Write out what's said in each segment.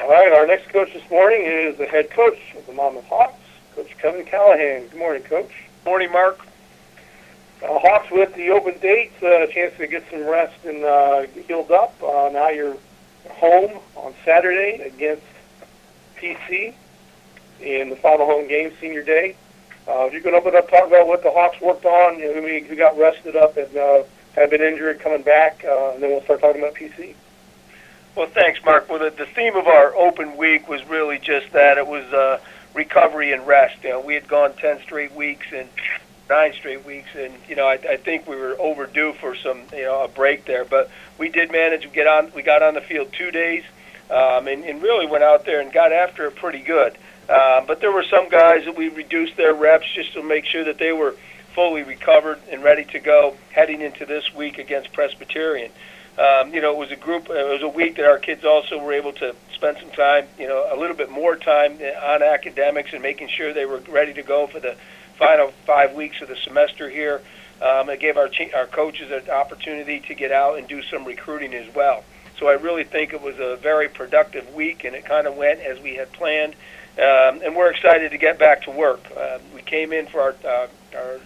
All right, our next coach this morning is the head coach of the Monmouth Hawks, Coach Kevin Callahan. Good morning, Coach. Morning, Mark. Hawks with the open date, a chance to get some rest and get healed up. Now you're home on Saturday against PC in the final home game, senior day. You can open up, talk about what the Hawks worked on, who got rested up and have been injured coming back, and then we'll start talking about PC. Well, thanks, Mark. Well, the theme of our open week was really just that. It was recovery and rest. We had gone 10 straight weeks and 9 straight weeks, and I think we were overdue for some a break there. But we did manage to get on. We got on the field 2 days, and really went out there and got after it pretty good. But there were some guys that we reduced their reps just to make sure that they were fully recovered and ready to go heading into this week against Presbyterian. It was a week that our kids also were able to spend some time, a little bit more time on academics and making sure they were ready to go for the final 5 weeks of the semester here. It gave our coaches an opportunity to get out and do some recruiting as well. So I really think it was a very productive week, and it kind of went as we had planned. And we're excited to get back to work. We came in for our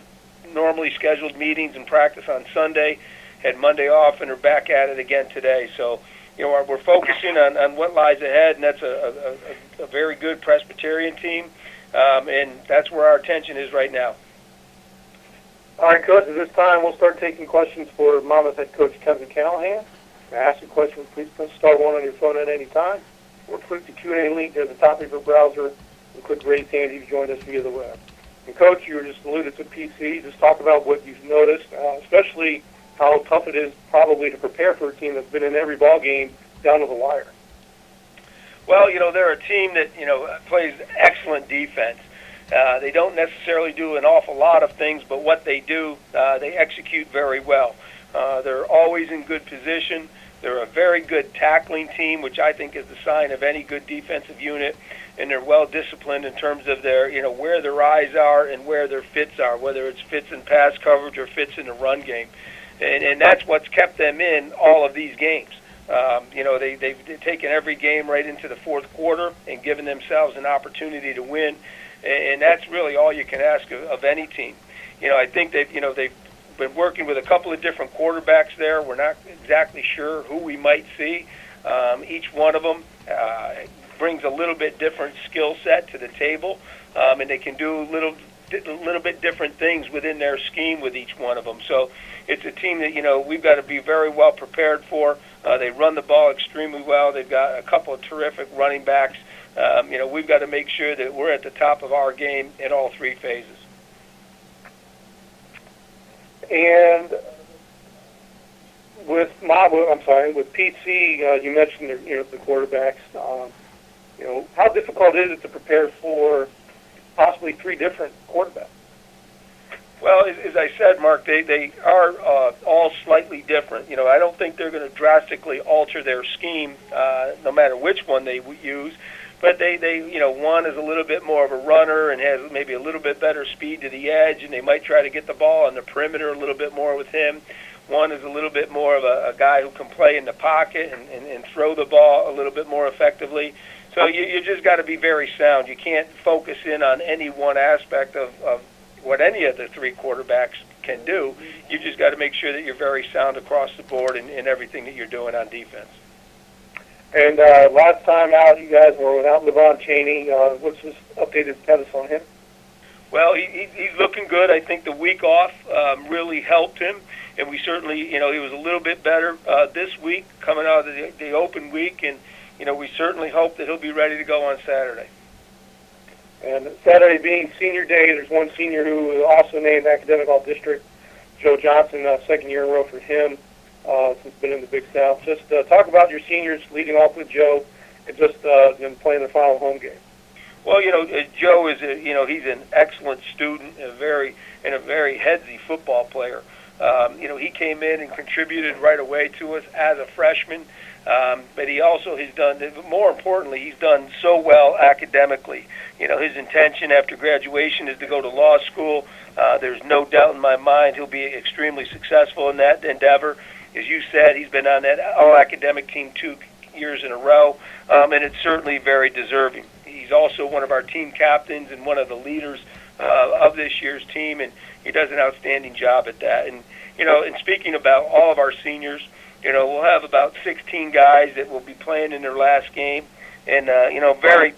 normally scheduled meetings and practice on Sunday, had Monday off, and are back at it again today. So, we're focusing on what lies ahead, and that's a very good Presbyterian team, and that's where our attention is right now. All right, Coach, at this time we'll start taking questions for Monmouth head coach Kevin Callahan. To ask a question, please press star 1 on your phone at any time, or click the Q&A link at the top of your browser and click raise hand if you joined us via the web. And, Coach, you were just alluded to PC. Just talk about what you've noticed, especially how tough it is probably to prepare for a team that's been in every ball game down to the wire. Well, they're a team that, plays excellent defense. They don't necessarily do an awful lot of things, but what they do, they execute very well. They're always in good position. They're a very good tackling team, which I think is the sign of any good defensive unit, and they're well disciplined in terms of their, where their eyes are and where their fits are, whether it's fits in pass coverage or fits in the run game. And that's what's kept them in all of these games. They've taken every game right into the fourth quarter and given themselves an opportunity to win, and that's really all you can ask of any team. I think they've been working with a couple of different quarterbacks there. We're not exactly sure who we might see. Each one of them brings a little bit different skill set to the table, and they can do a little bit different things within their scheme with each one of them. So it's a team that, we've got to be very well prepared for. They run the ball extremely well. They've got a couple of terrific running backs. We've got to make sure that we're at the top of our game in all 3 phases. And with PC, you mentioned the quarterbacks. How difficult is it to prepare for possibly 3 different quarterbacks? Well, as I said, Mark, they are all slightly different. I don't think they're going to drastically alter their scheme, no matter which one they use. But they one is a little bit more of a runner and has maybe a little bit better speed to the edge, and they might try to get the ball on the perimeter a little bit more with him. One is a little bit more of a guy who can play in the pocket and throw the ball a little bit more effectively. So you just got to be very sound. You can't focus in on any one aspect of what any of the 3 quarterbacks can do. You just got to make sure that you're very sound across the board in everything that you're doing on defense. And last time out, you guys were without Levon Chaney. What's this updated status on him? Well, he's looking good. I think the week off really helped him, and we certainly, he was a little bit better this week coming out of the open week, and we certainly hope that he'll be ready to go on Saturday. And Saturday being senior day, there's one senior who was also named Academic All-District, Joe Johnson, second year in a row for him since been in the Big South. Just talk about your seniors leading off with Joe and just playing the final home game. Well, Joe is he's an excellent student, a very headsy football player. He came in and contributed right away to us as a freshman. But he also has done, more importantly, he's done so well academically. His intention after graduation is to go to law school. There's no doubt in my mind he'll be extremely successful in that endeavor. As you said, he's been on that all-academic team years in a row, and it's certainly very deserving. He's also one of our team captains and one of the leaders of this year's team, and he does an outstanding job at that. And, and speaking about all of our seniors, we'll have about 16 guys that will be playing in their last game. And, very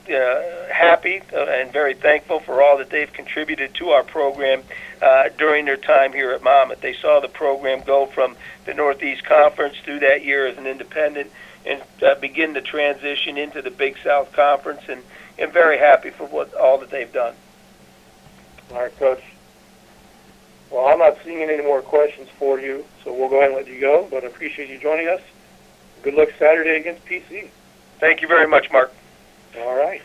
happy and very thankful for all that they've contributed to our program during their time here at Monmouth. They saw the program go from the Northeast Conference through that year as an independent and begin the transition into the Big South Conference, and very happy for all that they've done. All right, Coach. Well, I'm not seeing any more questions for you, so we'll go ahead and let you go, but I appreciate you joining us. Good luck Saturday against PC. Thank you very much, Mark. All right.